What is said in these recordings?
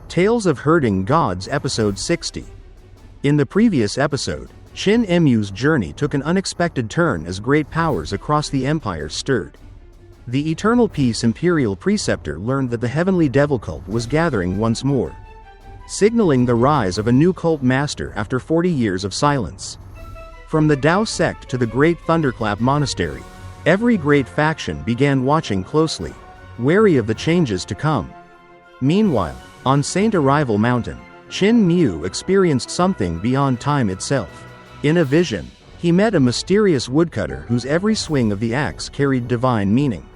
Tales of Herding Gods Episode 60. In the previous episode, Qin Mu's journey took an unexpected turn as great powers across the empire stirred. The Eternal Peace Imperial Preceptor learned that the Heavenly Devil cult was gathering once more, signaling the rise of a new cult master after 40 years of silence. From the Dao Sect to the Great Thunderclap Monastery, every great faction began watching closely, wary of the changes to come. Meanwhile, on Saint Arrival Mountain, Qin Mu experienced something beyond time itself. In a vision, he met a mysterious woodcutter whose every swing of the axe carried divine meaning.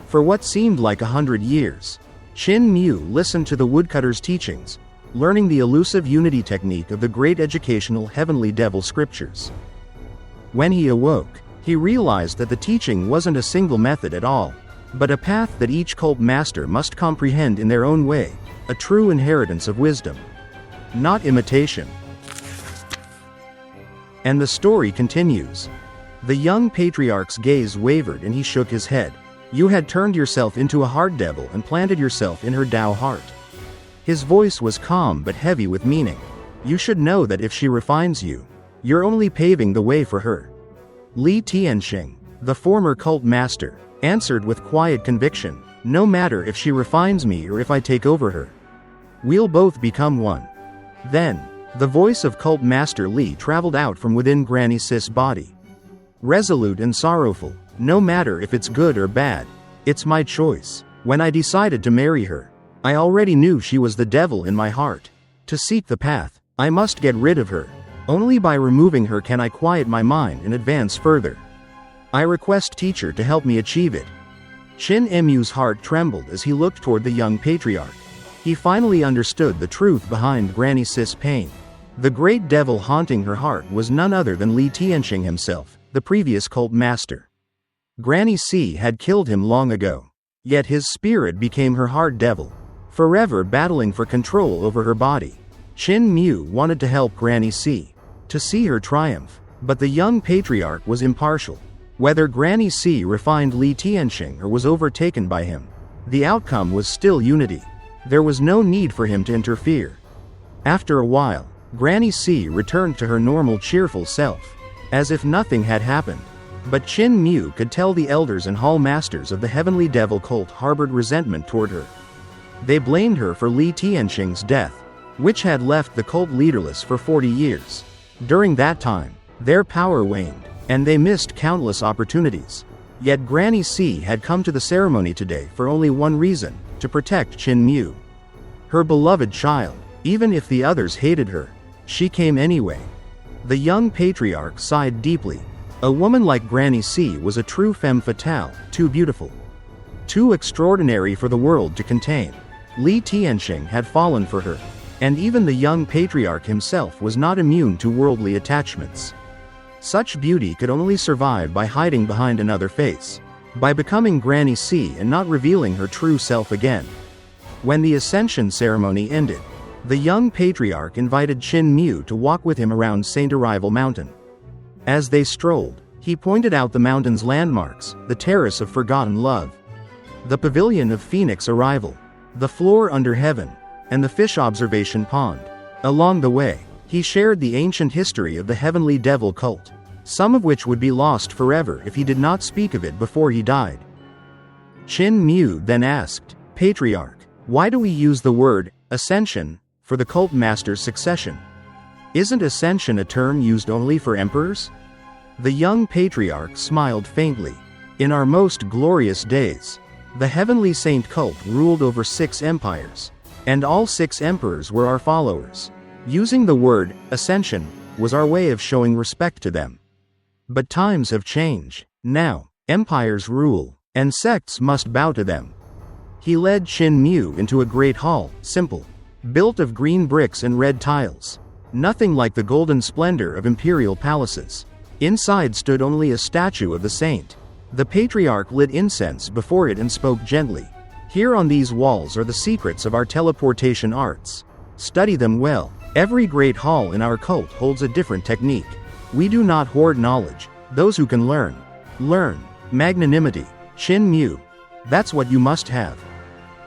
For what seemed like 100 years, Qin Mu listened to the woodcutter's teachings, learning the elusive unity technique of the great educational Heavenly Devil scriptures. When he awoke, he realized that the teaching wasn't a single method at all, but a path that each cult master must comprehend in their own way, a true inheritance of wisdom, not imitation. And the story continues. The young patriarch's gaze wavered and he shook his head. You had turned yourself into a heart devil and planted yourself in her Dao heart. His voice was calm but heavy with meaning. You should know that if she refines you, you're only paving the way for her. Li Tianxing, the former cult master, answered with quiet conviction, no matter if she refines me or if I take over her. We'll both become one. Then, the voice of cult master Li traveled out from within Granny Sis' body. Resolute and sorrowful, no matter if it's good or bad, it's my choice. When I decided to marry her, I already knew she was the devil in my heart. To seek the path, I must get rid of her. Only by removing her can I quiet my mind and advance further. I request teacher to help me achieve it. Qin Mu's heart trembled as he looked toward the young patriarch. He finally understood the truth behind Granny Sis' pain. The great devil haunting her heart was none other than Li Tianxing himself, the previous cult master. Granny C had killed him long ago, yet his spirit became her heart devil, forever battling for control over her body. Qin Mu wanted to help Granny C, to see her triumph, but the young patriarch was impartial. Whether Granny C refined Li Tianxing or was overtaken by him, the outcome was still unity. There was no need for him to interfere. After a while, Granny C returned to her normal cheerful self, as if nothing had happened. But Qin Mu could tell the elders and hall masters of the Heavenly Devil cult harbored resentment toward her. They blamed her for Li Tianxing's death, which had left the cult leaderless for 40 years. During that time, their power waned, and they missed countless opportunities. Yet Granny C had come to the ceremony today for only one reason, to protect Qin Mu. Her beloved child. Even if the others hated her, she came anyway. The young patriarch sighed deeply. A woman like Granny C was a true femme fatale, too beautiful, too extraordinary for the world to contain. Li Tianxing had fallen for her, and even the young patriarch himself was not immune to worldly attachments. Such beauty could only survive by hiding behind another face, by becoming Granny C and not revealing her true self again. When the ascension ceremony ended, the young patriarch invited Qin Mu to walk with him around Saint Arrival Mountain. As they strolled, he pointed out the mountain's landmarks, the Terrace of Forgotten Love, the Pavilion of Phoenix Arrival, the Floor Under Heaven, and the Fish Observation Pond. Along the way, he shared the ancient history of the Heavenly Devil cult, some of which would be lost forever if he did not speak of it before he died. Qin Mu then asked, Patriarch, why do we use the word ascension for the cult master's succession? Isn't ascension a term used only for emperors? The young patriarch smiled faintly. In our most glorious days, the Heavenly Saint cult ruled over 6 empires, and all 6 emperors were our followers. Using the word ascension was our way of showing respect to them. But times have changed. Now, empires rule, and sects must bow to them. He led Qin Mu into a great hall, simple, built of green bricks and red tiles. Nothing like the golden splendor of imperial palaces. Inside stood only a statue of the saint. The patriarch lit incense before it and spoke gently. Here on these walls are the secrets of our teleportation arts. Study them well. Every great hall in our cult holds a different technique. We do not hoard knowledge. Those who can learn. Magnanimity. Qin Mu. That's what you must have.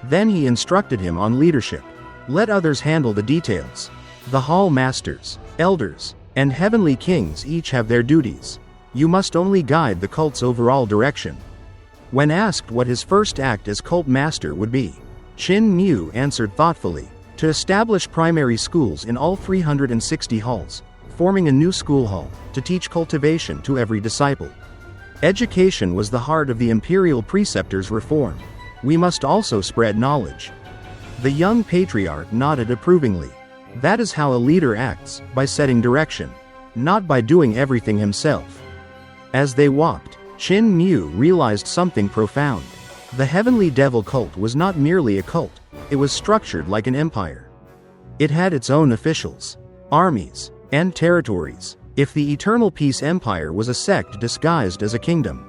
Then he instructed him on leadership. Let others handle the details. The hall masters, elders, and heavenly kings each have their duties. You must only guide the cult's overall direction." When asked what his first act as cult master would be, Qin Mu answered thoughtfully, "To establish primary schools in all 360 halls, forming a new school hall, to teach cultivation to every disciple. Education was the heart of the Imperial Preceptor's reform. We must also spread knowledge." The young patriarch nodded approvingly. That is how a leader acts, by setting direction, not by doing everything himself. As they walked, Qin Mu realized something profound. The Heavenly Devil cult was not merely a cult, it was structured like an empire. It had its own officials, armies, and territories. If the Eternal Peace Empire was a sect disguised as a kingdom,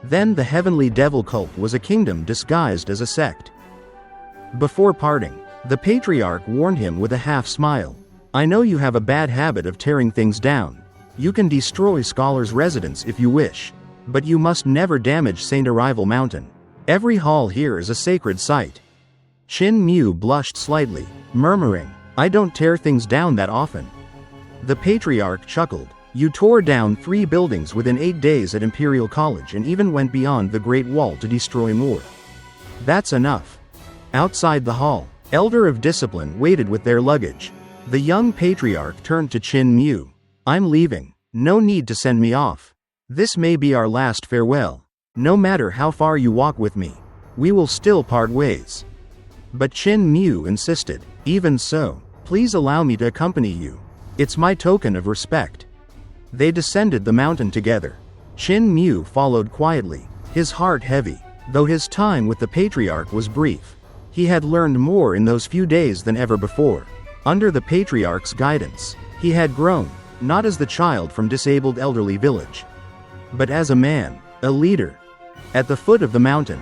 then the Heavenly Devil cult was a kingdom disguised as a sect. Before parting, the patriarch warned him with a half-smile. "I know you have a bad habit of tearing things down. You can destroy Scholar's residence if you wish, but you must never damage Saint Arrival Mountain. Every hall here is a sacred site." Qin Mu blushed slightly, murmuring, "I don't tear things down that often." The patriarch chuckled. "You tore down 3 buildings within 8 days at Imperial College and even went beyond the Great Wall to destroy more. That's enough." Outside the hall, Elder of Discipline waited with their luggage. The young patriarch turned to Qin Mu. "I'm leaving. No need to send me off. This may be our last farewell. No matter how far you walk with me, we will still part ways." But Qin Mu insisted. "Even so, please allow me to accompany you. It's my token of respect." They descended the mountain together. Qin Mu followed quietly, his heart heavy. Though his time with the patriarch was brief, he had learned more in those few days than ever before. Under the patriarch's guidance, he had grown, not as the child from disabled elderly village, but as a man, a leader. At the foot of the mountain,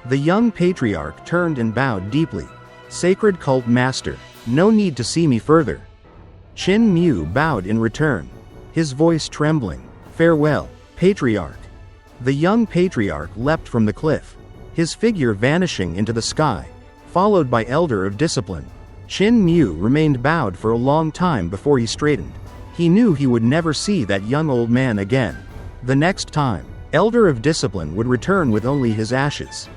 the young patriarch turned and bowed deeply. "Sacred Cult Master, no need to see me further." Qin Mu bowed in return, his voice trembling. "Farewell, Patriarch." The young patriarch leapt from the cliff, his figure vanishing into the sky, followed by Elder of Discipline. Qin Mu remained bowed for a long time before he straightened. He knew he would never see that young old man again. The next time, Elder of Discipline would return with only his ashes.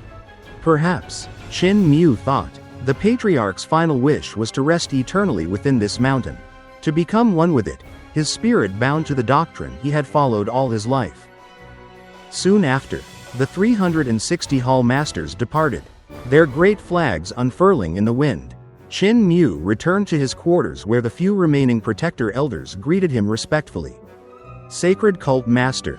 Perhaps, Qin Mu thought, the patriarch's final wish was to rest eternally within this mountain, to become one with it, his spirit bound to the doctrine he had followed all his life. Soon after, the 360 hall masters departed, their great flags unfurling in the wind. Qin Mu returned to his quarters where the few remaining protector elders greeted him respectfully. "Sacred Cult Master."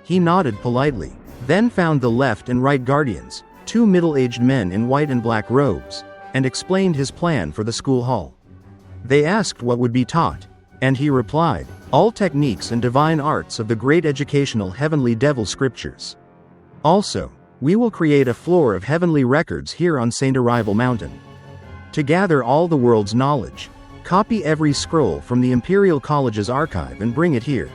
He nodded politely, then found the left and right guardians, 2 middle-aged men in white and black robes, and explained his plan for the school hall. They asked what would be taught, and he replied, "All techniques and divine arts of the great educational Heavenly Devil scriptures. Also, we will create a floor of heavenly records here on Saint Arrival Mountain. To gather all the world's knowledge, copy every scroll from the Imperial College's archive and bring it here."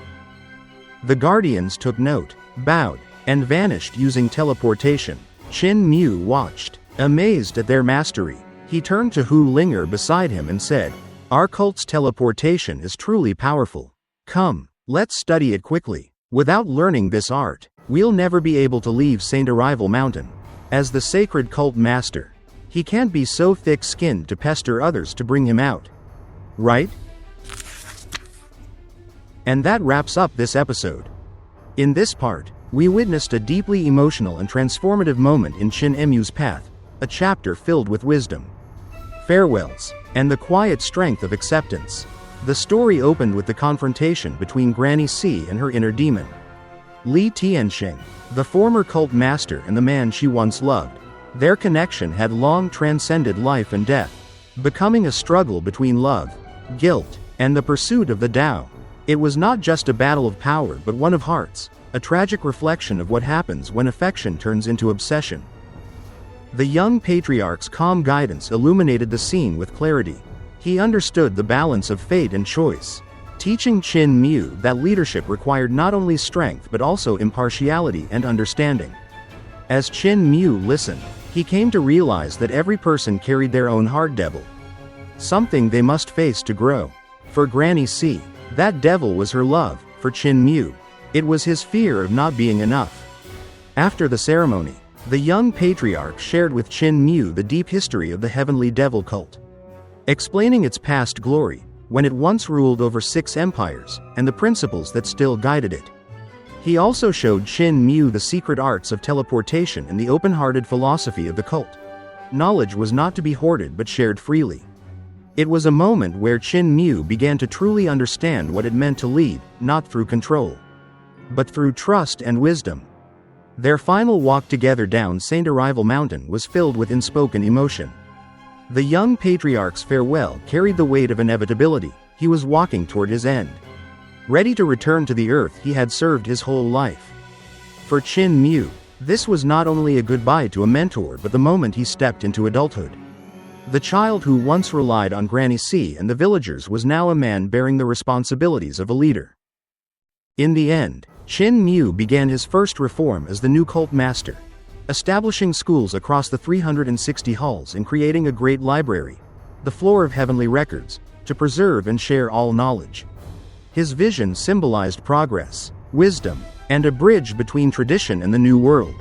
The guardians took note, bowed, and vanished using teleportation. Qin Mu watched, amazed at their mastery. He turned to Hu Linger beside him and said, "Our cult's teleportation is truly powerful. Come, let's study it quickly. Without learning this art, we'll never be able to leave Saint Arrival Mountain. As the sacred cult master, he can't be so thick-skinned to pester others to bring him out. Right?" And that wraps up this episode. In this part, we witnessed a deeply emotional and transformative moment in Qin Mu's path, a chapter filled with wisdom, farewells, and the quiet strength of acceptance. The story opened with the confrontation between Granny C and her inner demon, Li Tianxing, the former cult master and the man she once loved. Their connection had long transcended life and death, becoming a struggle between love, guilt, and the pursuit of the Tao. It was not just a battle of power but one of hearts, a tragic reflection of what happens when affection turns into obsession. The young patriarch's calm guidance illuminated the scene with clarity. He understood the balance of fate and choice, teaching Qin Mu that leadership required not only strength but also impartiality and understanding. As Qin Mu listened, he came to realize that every person carried their own heart devil, something they must face to grow. For Granny C, that devil was her love; for Qin Mu, it was his fear of not being enough. After the ceremony, the young patriarch shared with Qin Mu the deep history of the heavenly devil cult, explaining its past glory, when it once ruled over 6 empires, and the principles that still guided it. He also showed Qin Mu the secret arts of teleportation and the open-hearted philosophy of the cult. Knowledge was not to be hoarded but shared freely. It was a moment where Qin Mu began to truly understand what it meant to lead, not through control, but through trust and wisdom. Their final walk together down Saint Arrival Mountain was filled with unspoken emotion. The young patriarch's farewell carried the weight of inevitability. He was walking toward his end, ready to return to the earth he had served his whole life. For Qin Mu, this was not only a goodbye to a mentor but the moment he stepped into adulthood. The child who once relied on Granny C and the villagers was now a man bearing the responsibilities of a leader. In the end, Qin Mu began his first reform as the new cult master, establishing schools across the 360 halls and creating a great library, the floor of heavenly records, to preserve and share all knowledge. His vision symbolized progress, wisdom, and a bridge between tradition and the new world.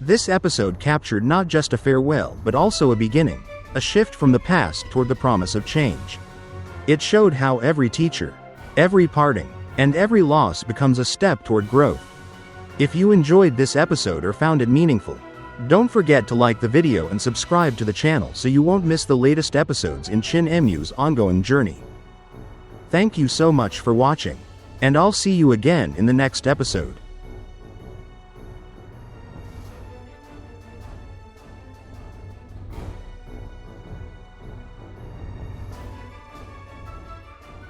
This episode captured not just a farewell but also a beginning, a shift from the past toward the promise of change. It showed how every teacher, every parting, and every loss becomes a step toward growth. If you enjoyed this episode or found it meaningful, don't forget to like the video and subscribe to the channel so you won't miss the latest episodes in Qin Mu's ongoing journey. Thank you so much for watching, and I'll see you again in the next episode.